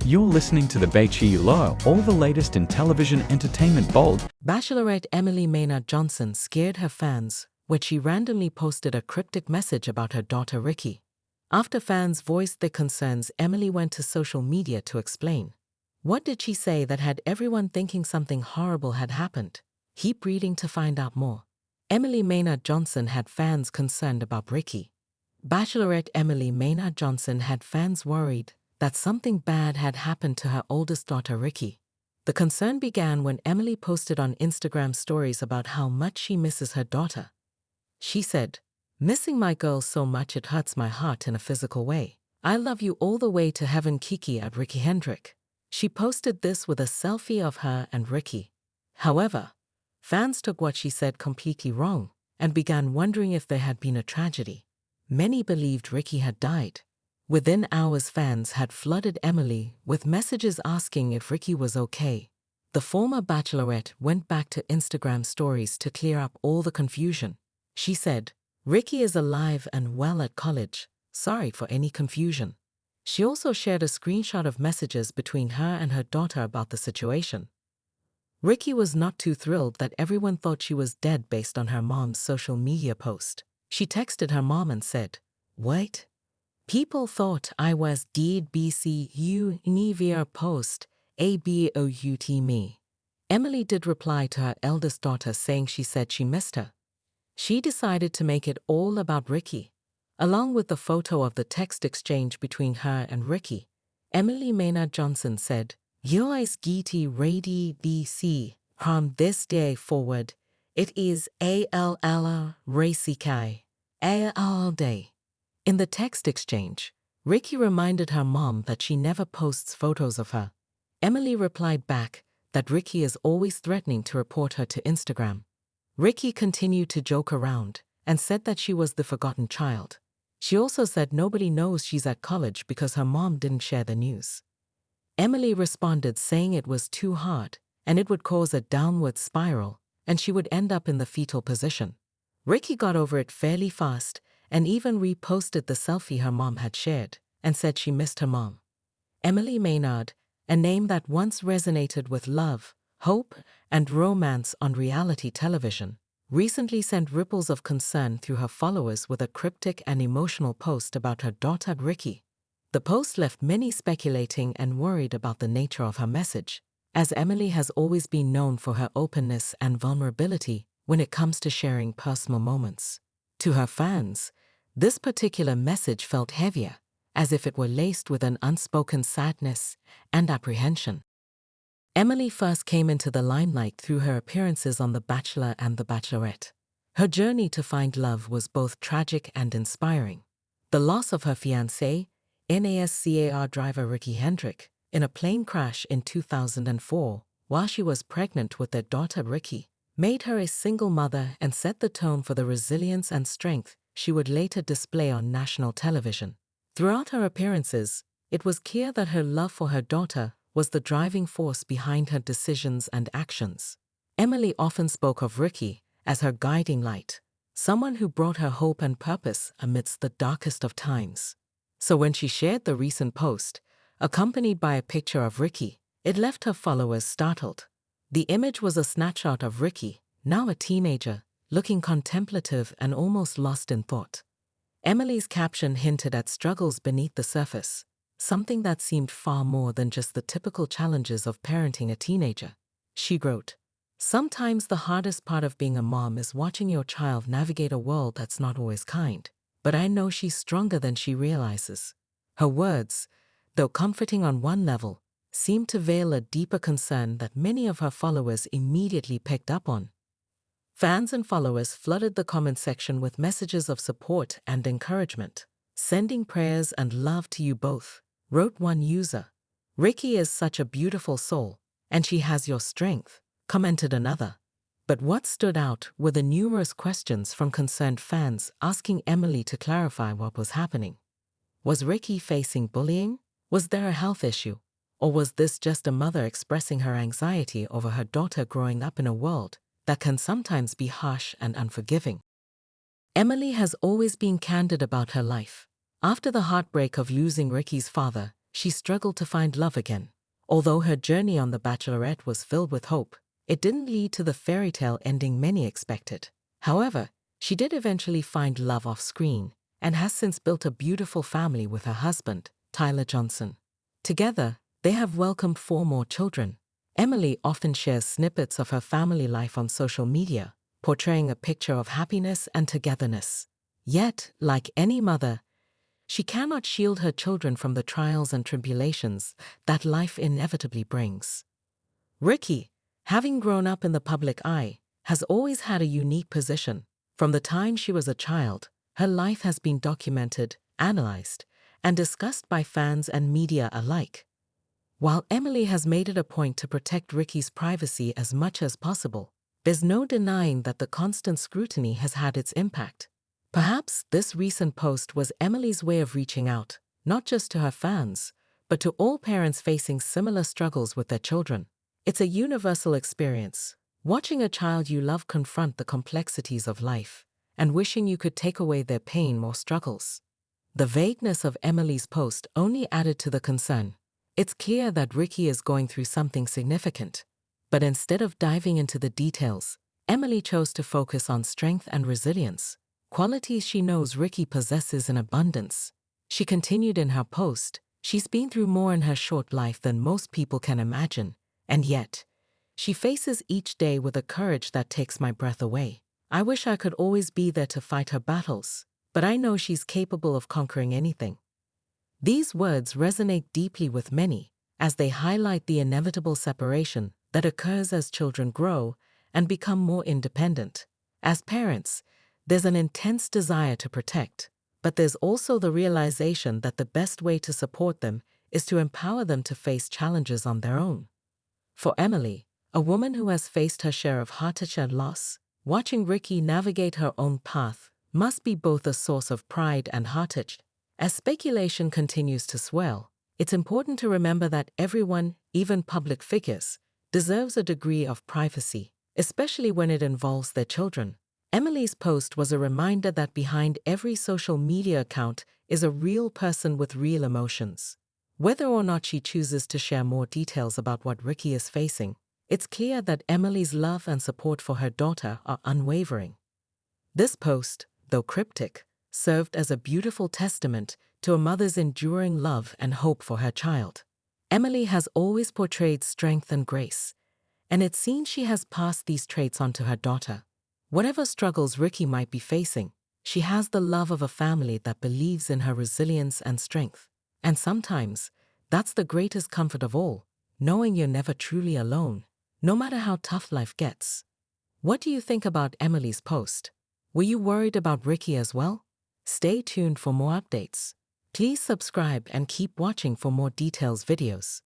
You're listening to the Bachelor, all the latest in television entertainment bold. Bachelorette Emily Maynard Johnson scared her fans when she randomly posted a cryptic message about her daughter Ricki. After fans voiced their concerns, Emily went to social media to explain. What did she say that had everyone thinking something horrible had happened? Keep reading to find out more. Emily Maynard Johnson had fans concerned about Ricki. Bachelorette Emily Maynard Johnson had fans worried that something bad had happened to her oldest daughter Ricki. The concern began when Emily posted on Instagram stories about how much she misses her daughter. She said, "Missing my girl so much it hurts my heart in a physical way. I love you all the way to heaven, Kiki at Ricki Hendrick." She posted this with a selfie of her and Ricki. However, fans took what she said completely wrong and began wondering if there had been a tragedy. Many believed Ricki had died. Within hours, fans had flooded Emily with messages asking if Ricki was okay. The former bachelorette went back to Instagram stories to clear up all the confusion. She said, "Ricki is alive and well at college. Sorry for any confusion." She also shared a screenshot of messages between her and her daughter about the situation. Ricki was not too thrilled that everyone thought she was dead based on her mom's social media post. She texted her mom and said, "What? People thought I was dead BC you never post about me." Emily did reply to her eldest daughter saying she said she missed her. She decided to make it all about Ricki. Along with the photo of the text exchange between her and Ricki, Emily Maynard Johnson said, "You guys get ready BC. From this day forward, it is ALL Ricki all day." In the text exchange, Ricki reminded her mom that she never posts photos of her. Emily replied back that Ricki is always threatening to report her to Instagram. Ricki continued to joke around and said that she was the forgotten child. She also said nobody knows she's at college because her mom didn't share the news. Emily responded saying it was too hard and it would cause a downward spiral and she would end up in the fetal position. Ricki got over it fairly fast and even reposted the selfie her mom had shared and said she missed her mom. Emily Maynard, a name that once resonated with love, hope, and romance on reality television, recently sent ripples of concern through her followers with a cryptic and emotional post about her daughter Ricki. The post left many speculating and worried about the nature of her message, as Emily has always been known for her openness and vulnerability when it comes to sharing personal moments. To her fans, this particular message felt heavier, as if it were laced with an unspoken sadness and apprehension. Emily first came into the limelight through her appearances on The Bachelor and The Bachelorette. Her journey to find love was both tragic and inspiring. The loss of her fiancé, NASCAR driver Ricki Hendrick, in a plane crash in 2004, while she was pregnant with their daughter Ricki, made her a single mother and set the tone for the resilience and strength she would later display on national television. Throughout her appearances, it was clear that her love for her daughter was the driving force behind her decisions and actions. Emily often spoke of Ricki as her guiding light, someone who brought her hope and purpose amidst the darkest of times. So when she shared the recent post, accompanied by a picture of Ricki, it left her followers startled. The image was a snapshot of Ricki, now a teenager, looking contemplative and almost lost in thought. Emily's caption hinted at struggles beneath the surface, something that seemed far more than just the typical challenges of parenting a teenager. She wrote, "Sometimes the hardest part of being a mom is watching your child navigate a world that's not always kind, but I know she's stronger than she realizes." Her words, though comforting on one level, seemed to veil a deeper concern that many of her followers immediately picked up on. Fans and followers flooded the comment section with messages of support and encouragement. "Sending prayers and love to you both," wrote one user. "Ricki is such a beautiful soul, and she has your strength," commented another. But what stood out were the numerous questions from concerned fans asking Emily to clarify what was happening. Was Ricki facing bullying? Was there a health issue? Or was this just a mother expressing her anxiety over her daughter growing up in a world that can sometimes be harsh and unforgiving? Emily has always been candid about her life. After the heartbreak of losing Ricki's father, she struggled to find love again. Although her journey on The Bachelorette was filled with hope, it didn't lead to the fairy tale ending many expected. However, she did eventually find love off screen and has since built a beautiful family with her husband, Tyler Johnson. Together, they have welcomed 4 more children. Emily often shares snippets of her family life on social media, portraying a picture of happiness and togetherness. Yet, like any mother, she cannot shield her children from the trials and tribulations that life inevitably brings. Ricki, having grown up in the public eye, has always had a unique position. From the time she was a child, her life has been documented, analyzed, and discussed by fans and media alike. While Emily has made it a point to protect Ricki's privacy as much as possible, there's no denying that the constant scrutiny has had its impact. Perhaps this recent post was Emily's way of reaching out, not just to her fans, but to all parents facing similar struggles with their children. It's a universal experience, watching a child you love confront the complexities of life, and wishing you could take away their pain or struggles. The vagueness of Emily's post only added to the concern. It's clear that Ricki is going through something significant, but instead of diving into the details, Emily chose to focus on strength and resilience, qualities she knows Ricki possesses in abundance. She continued in her post, "She's been through more in her short life than most people can imagine, and yet, she faces each day with a courage that takes my breath away. I wish I could always be there to fight her battles, but I know she's capable of conquering anything." These words resonate deeply with many, as they highlight the inevitable separation that occurs as children grow and become more independent. As parents, there's an intense desire to protect, but there's also the realization that the best way to support them is to empower them to face challenges on their own. For Emily, a woman who has faced her share of heartache and loss, watching Ricki navigate her own path must be both a source of pride and heartache. As speculation continues to swell, it's important to remember that everyone, even public figures, deserves a degree of privacy, especially when it involves their children. Emily's post was a reminder that behind every social media account is a real person with real emotions. Whether or not she chooses to share more details about what Ricki is facing, it's clear that Emily's love and support for her daughter are unwavering. This post, though cryptic, served as a beautiful testament to a mother's enduring love and hope for her child. Emily has always portrayed strength and grace, and it seems she has passed these traits on to her daughter. Whatever struggles Ricki might be facing, she has the love of a family that believes in her resilience and strength. And sometimes, that's the greatest comfort of all, knowing you're never truly alone, no matter how tough life gets. What do you think about Emily's post? Were you worried about Ricki as well? Stay tuned for more updates. Please subscribe and keep watching for more details videos.